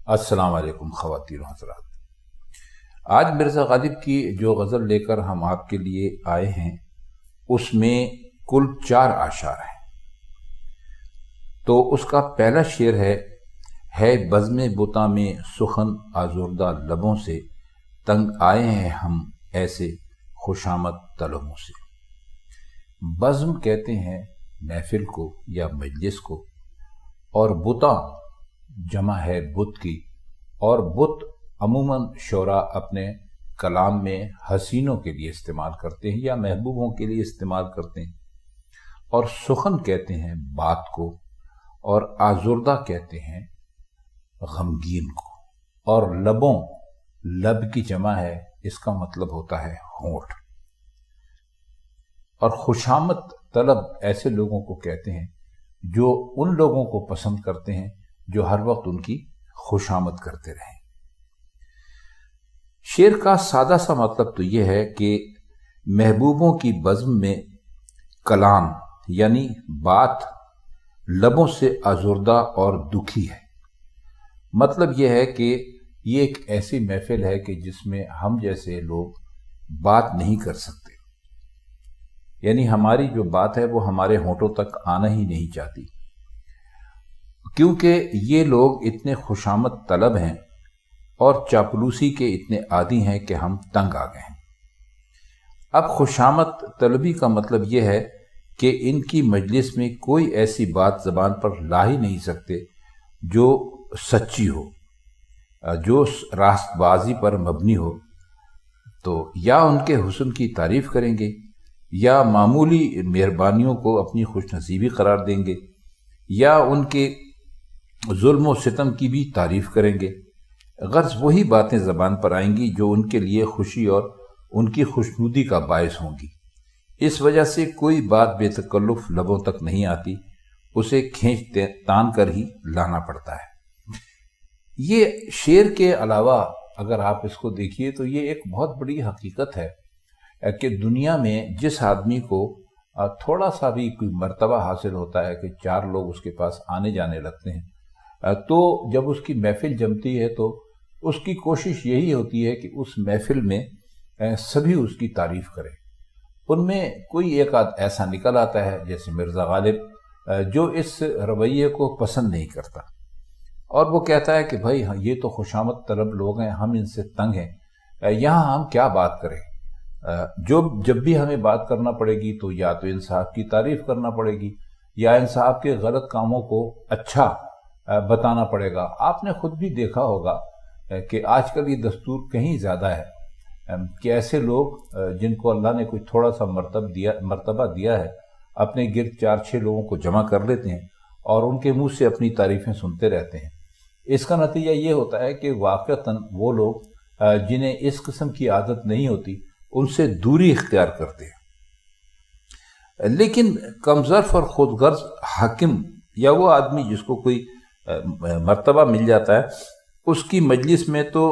السلام علیکم خواتین و حضرات۔ آج مرزا غالب کی جو غزل لے کر ہم آپ کے لیے آئے ہیں اس میں کل 4 اشعار ہیں۔ تو اس کا پہلا شعر ہے بزم بتاں میں سخن آزردہ لبوں سے، تنگ آئے ہیں ہم ایسے خوشامد طلبوں سے۔ بزم کہتے ہیں محفل کو یا مجلس کو، اور بتاں جمع ہے بت کی، اور بت عموماً شعراء اپنے کلام میں حسینوں کے لیے استعمال کرتے ہیں یا محبوبوں کے لیے استعمال کرتے ہیں، اور سخن کہتے ہیں بات کو، اور آزردہ کہتے ہیں غمگین کو، اور لبوں، لب کی جمع ہے، اس کا مطلب ہوتا ہے ہونٹ، اور خوشامد طلب ایسے لوگوں کو کہتے ہیں جو ان لوگوں کو پسند کرتے ہیں جو ہر وقت ان کی خوشامد کرتے رہیں۔ شعر کا سادہ سا مطلب تو یہ ہے کہ محبوبوں کی بزم میں کلام یعنی بات لبوں سے آزردہ اور دکھی ہے۔ مطلب یہ ہے کہ یہ ایک ایسی محفل ہے کہ جس میں ہم جیسے لوگ بات نہیں کر سکتے، یعنی ہماری جو بات ہے وہ ہمارے ہونٹوں تک آنا ہی نہیں چاہتی، کیونکہ یہ لوگ اتنے خوشامد طلب ہیں اور چاپلوسی کے اتنے عادی ہیں کہ ہم تنگ آ گئے ہیں۔ اب خوشامد طلبی کا مطلب یہ ہے کہ ان کی مجلس میں کوئی ایسی بات زبان پر لا ہی نہیں سکتے جو سچی ہو، جو راست بازی پر مبنی ہو، تو یا ان کے حسن کی تعریف کریں گے یا معمولی مہربانیوں کو اپنی خوش نصیبی قرار دیں گے، یا ان کے ظلم و ستم کی بھی تعریف کریں گے۔ غرض وہی باتیں زبان پر آئیں گی جو ان کے لیے خوشی اور ان کی خوشنودی کا باعث ہوں گی۔ اس وجہ سے کوئی بات بے تکلف لبوں تک نہیں آتی، اسے کھینچ تان کر ہی لانا پڑتا ہے۔ یہ شعر کے علاوہ اگر آپ اس کو دیکھیے تو یہ ایک بہت بڑی حقیقت ہے کہ دنیا میں جس آدمی کو تھوڑا سا بھی کوئی مرتبہ حاصل ہوتا ہے کہ 4 لوگ اس کے پاس آنے جانے لگتے ہیں، تو جب اس کی محفل جمتی ہے تو اس کی کوشش یہی ہوتی ہے کہ اس محفل میں سبھی اس کی تعریف کریں۔ ان میں کوئی ایک آدھ ایسا نکل آتا ہے جیسے مرزا غالب جو اس رویے کو پسند نہیں کرتا، اور وہ کہتا ہے کہ بھائی یہ تو خوشامد طلب لوگ ہیں، ہم ان سے تنگ ہیں، یہاں ہم کیا بات کریں، جب بھی ہمیں بات کرنا پڑے گی تو یا تو انصاف کی تعریف کرنا پڑے گی یا انصاف کے غلط کاموں کو اچھا بتانا پڑے گا۔ آپ نے خود بھی دیکھا ہوگا کہ آج کل یہ دستور کہیں زیادہ ہے کہ ایسے لوگ جن کو اللہ نے کوئی تھوڑا سا مرتبہ دیا ہے اپنے گرد 4-6 لوگوں کو جمع کر لیتے ہیں اور ان کے منہ سے اپنی تعریفیں سنتے رہتے ہیں۔ اس کا نتیجہ یہ ہوتا ہے کہ واقعتاً وہ لوگ جنہیں اس قسم کی عادت نہیں ہوتی ان سے دوری اختیار کرتے ہیں۔ لیکن کمظرف اور خود غرض حاکم یا وہ آدمی جس کو کوئی مرتبہ مل جاتا ہے، اس کی مجلس میں تو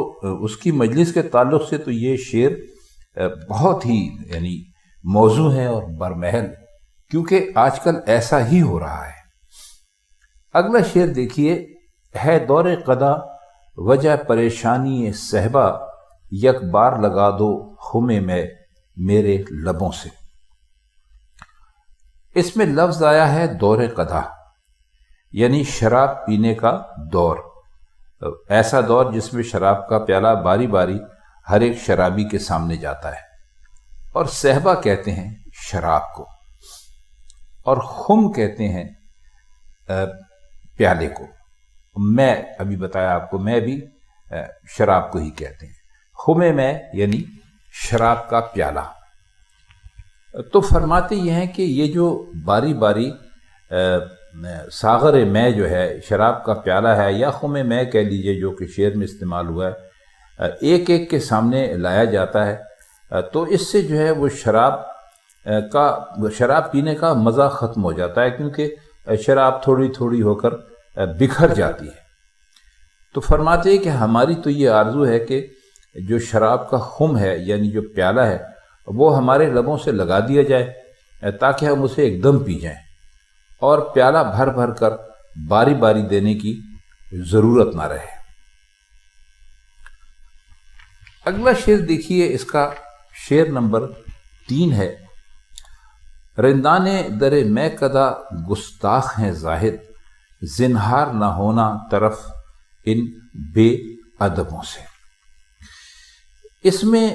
اس کی مجلس کے تعلق سے تو یہ شعر بہت ہی یعنی موزوں ہے اور برمحل، کیونکہ آج کل ایسا ہی ہو رہا ہے۔ اگلا شعر دیکھیے، ہے دور قضا وجہ پریشانی صحبا، یک بار لگا دو خم میں میرے لبوں سے۔ اس میں لفظ آیا ہے دور قضا، یعنی شراب پینے کا دور، ایسا دور جس میں شراب کا پیالہ باری باری ہر ایک شرابی کے سامنے جاتا ہے، اور صحبا کہتے ہیں شراب کو، اور خم کہتے ہیں پیالے کو۔ میں ابھی بتایا آپ کو، میں بھی شراب کو ہی کہتے ہیں، خم میں یعنی شراب کا پیالہ۔ تو فرماتے یہ ہیں کہ یہ جو باری باری ساغر میں جو ہے شراب کا پیالہ ہے، یا خم میں کہہ لیجئے جو کہ شعر میں استعمال ہوا ہے، ایک ایک کے سامنے لایا جاتا ہے، تو اس سے جو ہے وہ شراب پینے کا مزہ ختم ہو جاتا ہے، کیونکہ شراب تھوڑی تھوڑی ہو کر بکھر جاتی ہے۔ تو فرماتے ہیں کہ ہماری تو یہ آرزو ہے کہ جو شراب کا خم ہے یعنی جو پیالہ ہے وہ ہمارے لبوں سے لگا دیا جائے تاکہ ہم اسے ایک دم پی جائیں، اور پیالہ بھر بھر کر باری باری دینے کی ضرورت نہ رہے۔ اگلا شعر دیکھیے، اس کا شعر نمبر 3 ہے: رندان در میں کدا گستاخ ہیں زاہد، زنہار نہ ہونا طرف ان بے ادبوں سے۔ اس میں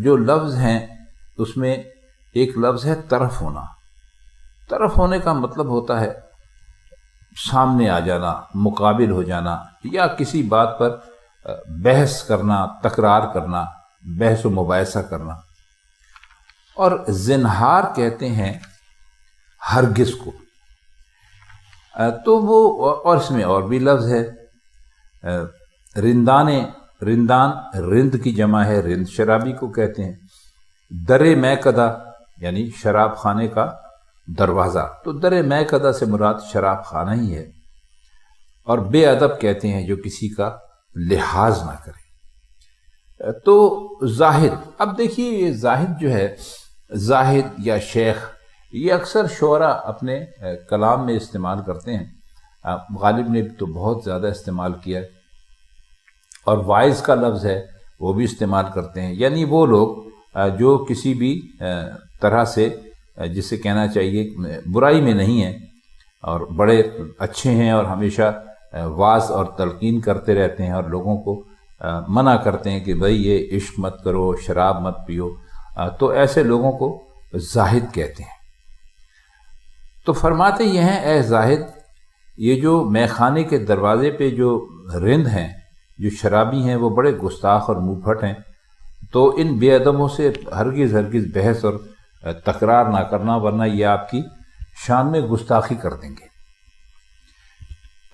جو لفظ ہیں اس میں ایک لفظ ہے طرف ہونا۔ طرف ہونے کا مطلب ہوتا ہے سامنے آ جانا، مقابل ہو جانا، یا کسی بات پر بحث کرنا، تکرار کرنا، بحث و مباحثہ کرنا۔ اور زنہار کہتے ہیں ہرگز کو۔ تو وہ، اور اس میں اور بھی لفظ ہے، رندان رند کی جمع ہے، رند شرابی کو کہتے ہیں۔ در میں کدا یعنی شراب خانے کا دروازہ، تو در میں کدا سے مراد شراب خانہ ہی ہے۔ اور بے ادب کہتے ہیں جو کسی کا لحاظ نہ کرے۔ تو زاہد، اب دیکھیے یہ زاہد جو ہے، زاہد یا شیخ، یہ اکثر شعراء اپنے کلام میں استعمال کرتے ہیں۔ غالب نے تو بہت زیادہ استعمال کیا ہے، اور وائز کا لفظ ہے وہ بھی استعمال کرتے ہیں، یعنی وہ لوگ جو کسی بھی طرح سے، جسے کہنا چاہیے برائی میں نہیں ہیں، اور بڑے اچھے ہیں، اور ہمیشہ واعظ اور تلقین کرتے رہتے ہیں، اور لوگوں کو منع کرتے ہیں کہ بھئی یہ عشق مت کرو، شراب مت پیو۔ تو ایسے لوگوں کو زاہد کہتے ہیں۔ تو فرماتے یہ ہیں: اے زاہد، یہ جو مے خانے کے دروازے پہ جو رند ہیں، جو شرابی ہیں، وہ بڑے گستاخ اور منہ پھٹ ہیں، تو ان بے ادبوں سے ہرگز بحث اور تکرار نہ کرنا، ورنہ یہ آپ کی شان میں گستاخی کر دیں گے۔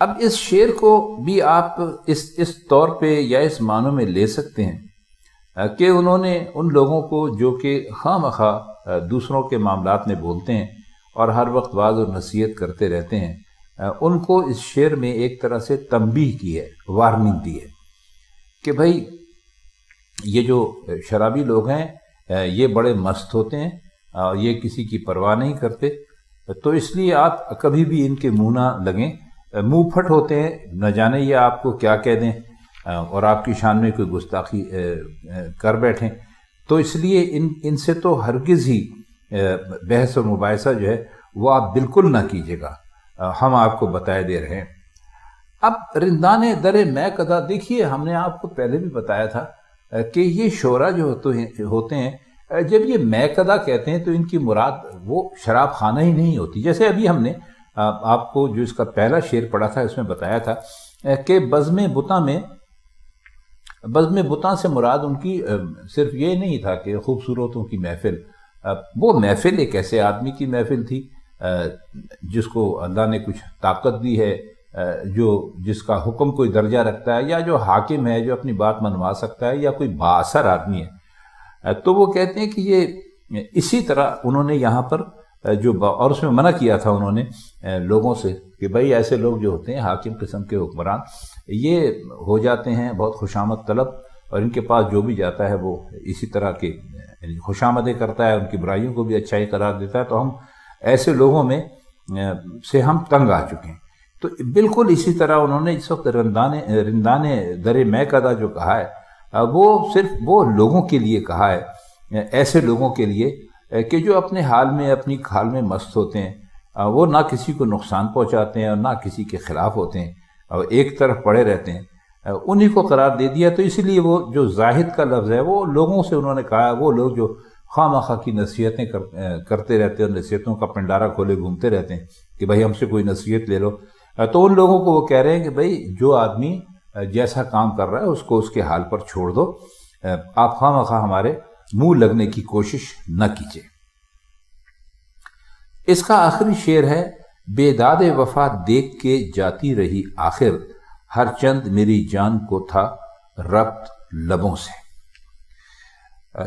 اب اس شعر کو بھی آپ اس طور پہ یا اس معنوں میں لے سکتے ہیں کہ انہوں نے ان لوگوں کو جو کہ خواہ مخواہ دوسروں کے معاملات میں بولتے ہیں اور ہر وقت وعظ و نصیحت کرتے رہتے ہیں، ان کو اس شعر میں ایک طرح سے تنبیہ کی ہے، وارننگ دی ہے کہ بھائی یہ جو شرابی لوگ ہیں یہ بڑے مست ہوتے ہیں، یہ کسی کی پرواہ نہیں کرتے، تو اس لیے آپ کبھی بھی ان کے منہ نہ لگیں، منہ پھٹ ہوتے ہیں، نہ جانے یہ آپ کو کیا کہہ دیں اور آپ کی شان میں کوئی گستاخی کر بیٹھیں۔ تو اس لیے ان سے تو ہرگز ہی بحث و مباحثہ جو ہے وہ آپ بالکل نہ کیجیے گا، ہم آپ کو بتائے دے رہے ہیں۔ اب رندان در میں کدا، دیکھیے ہم نے آپ کو پہلے بھی بتایا تھا کہ یہ شعراء جو ہوتے ہیں، جب یہ میں کدا کہتے ہیں تو ان کی مراد وہ شراب خانہ ہی نہیں ہوتی۔ جیسے ابھی ہم نے آپ کو جو اس کا پہلا شعر پڑھا تھا، اس میں بتایا تھا کہ بزم بتاں سے مراد ان کی صرف یہ نہیں تھا کہ خوبصورتوں کی محفل، وہ محفل ایک ایسے آدمی کی محفل تھی جس کو اللہ نے کچھ طاقت دی ہے، جس کا حکم کوئی درجہ رکھتا ہے، یا جو حاکم ہے، جو اپنی بات منوا سکتا ہے، یا کوئی بااثر آدمی ہے۔ تو وہ کہتے ہیں کہ یہ اسی طرح انہوں نے یہاں پر اور اس میں منع کیا تھا انہوں نے لوگوں سے کہ بھائی ایسے لوگ جو ہوتے ہیں حاکم قسم کے حکمران، یہ ہو جاتے ہیں بہت خوشامد طلب، اور ان کے پاس جو بھی جاتا ہے وہ اسی طرح کے خوشامدیں کرتا ہے، ان کی برائیوں کو بھی اچھائی قرار دیتا ہے۔ تو ہم ایسے لوگوں میں سے ہم تنگ آ چکے ہیں۔ تو بالکل اسی طرح انہوں نے اس وقت رندان در میں کدا جو کہا ہے، وہ صرف وہ لوگوں کے لیے کہا ہے، ایسے لوگوں کے لیے کہ جو اپنے حال میں، اپنی کھال میں مست ہوتے ہیں، وہ نہ کسی کو نقصان پہنچاتے ہیں اور نہ کسی کے خلاف ہوتے ہیں، اور ایک طرف پڑے رہتے ہیں، انہی کو قرار دے دیا۔ تو اسی لیے وہ جو زاہد کا لفظ ہے وہ لوگوں سے انہوں نے کہا، وہ لوگ جو خواہ مخواہ کی نصیحتیں کرتے رہتے ہیں، نصیحتوں کا پنڈارا کھولے گھومتے رہتے ہیں کہ بھائی ہم سے کوئی نصیحت لے لو، تو ان لوگوں کو وہ کہہ رہے ہیں کہ بھائی جو آدمی جیسا کام کر رہا ہے اس کو اس کے حال پر چھوڑ دو، آپ خواہ مخواہ ہمارے منہ لگنے کی کوشش نہ کیجیے۔ اس کا آخری شعر ہے: بیداد وفا دیکھ کے جاتی رہی آخر، ہر چند میری جان کو تھا ربط لبوں سے۔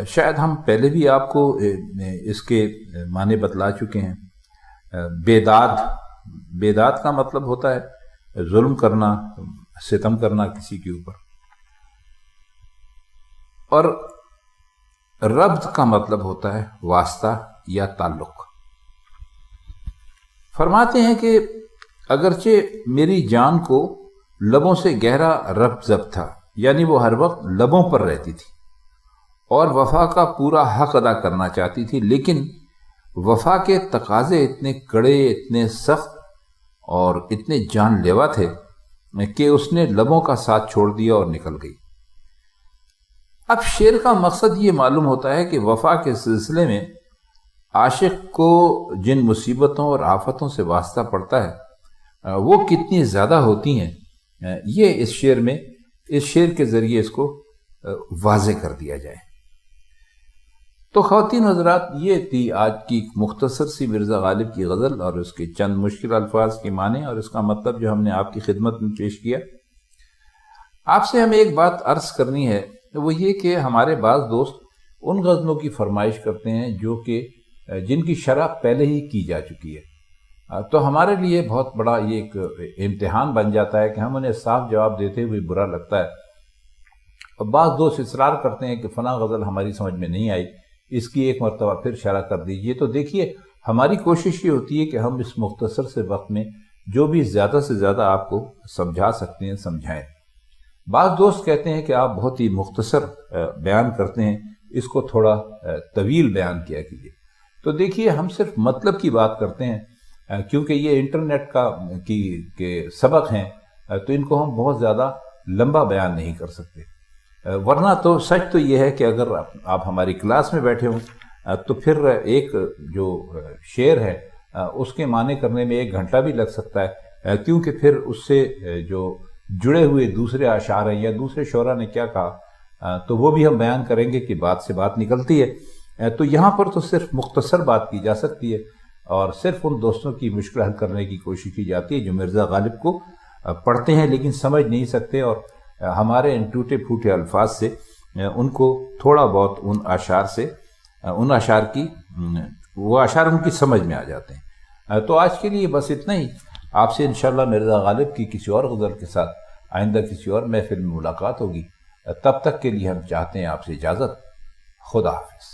شاید ہم پہلے بھی آپ کو اس کے معنی بتلا چکے ہیں۔ بیداد کا مطلب ہوتا ہے ظلم کرنا، ستم کرنا کسی کے اوپر، اور ربط کا مطلب ہوتا ہے واسطہ یا تعلق۔ فرماتے ہیں کہ اگرچہ میری جان کو لبوں سے گہرا ربط ضبط تھا، یعنی وہ ہر وقت لبوں پر رہتی تھی اور وفا کا پورا حق ادا کرنا چاہتی تھی، لیکن وفا کے تقاضے اتنے کڑے، اتنے سخت اور اتنے جان لیوا تھے کہ اس نے لبوں کا ساتھ چھوڑ دیا اور نکل گئی۔ اب شعر کا مقصد یہ معلوم ہوتا ہے کہ وفا کے سلسلے میں عاشق کو جن مصیبتوں اور آفتوں سے واسطہ پڑتا ہے وہ کتنی زیادہ ہوتی ہیں، یہ اس شعر کے ذریعے اس کو واضح کر دیا جائے۔ تو خواتین حضرات، یہ تھی آج کی ایک مختصر سی مرزا غالب کی غزل اور اس کے چند مشکل الفاظ کے معنی اور اس کا مطلب جو ہم نے آپ کی خدمت میں پیش کیا۔ آپ سے ہمیں ایک بات عرض کرنی ہے، وہ یہ کہ ہمارے بعض دوست ان غزلوں کی فرمائش کرتے ہیں جو کہ جن کی شرح پہلے ہی کی جا چکی ہے، تو ہمارے لیے بہت بڑا یہ ایک امتحان بن جاتا ہے کہ ہم انہیں صاف جواب دیتے ہوئے برا لگتا ہے۔ اور بعض دوست اصرار کرتے ہیں کہ فلاں غزل ہماری سمجھ میں نہیں آئی، اس کی ایک مرتبہ پھر شرح کر دیجئے۔ تو دیکھیے، ہماری کوشش یہ ہوتی ہے کہ ہم اس مختصر سے وقت میں جو بھی زیادہ سے زیادہ آپ کو سمجھا سکتے ہیں سمجھائیں۔ بعض دوست کہتے ہیں کہ آپ بہت ہی مختصر بیان کرتے ہیں، اس کو تھوڑا طویل بیان کیا کیجیے۔ تو دیکھیے، ہم صرف مطلب کی بات کرتے ہیں کیونکہ یہ انٹرنیٹ کے سبق ہیں، تو ان کو ہم بہت زیادہ لمبا بیان نہیں کر سکتے۔ ورنہ تو سچ تو یہ ہے کہ اگر آپ ہماری کلاس میں بیٹھے ہوں تو پھر ایک جو شعر ہے اس کے معنی کرنے میں 1 گھنٹہ بھی لگ سکتا ہے، کیونکہ پھر اس سے جو جڑے ہوئے دوسرے اشعار ہیں یا دوسرے شعراء نے کیا کہا تو وہ بھی ہم بیان کریں گے کہ بات سے بات نکلتی ہے۔ تو یہاں پر تو صرف مختصر بات کی جا سکتی ہے اور صرف ان دوستوں کی مشکل حل کرنے کی کوشش کی جاتی ہے جو مرزا غالب کو پڑھتے ہیں لیکن سمجھ نہیں سکتے، اور ہمارے ان ٹوٹے پھوٹے الفاظ سے ان کو تھوڑا بہت ان اشعار کی وہ اشعار ان کی سمجھ میں آ جاتے ہیں۔ تو آج کے لیے بس اتنا ہی۔ آپ سے انشاءاللہ مرزا غالب کی کسی اور غزل کے ساتھ آئندہ کسی اور محفل میں ملاقات ہوگی۔ تب تک کے لیے ہم چاہتے ہیں آپ سے اجازت۔ خدا حافظ۔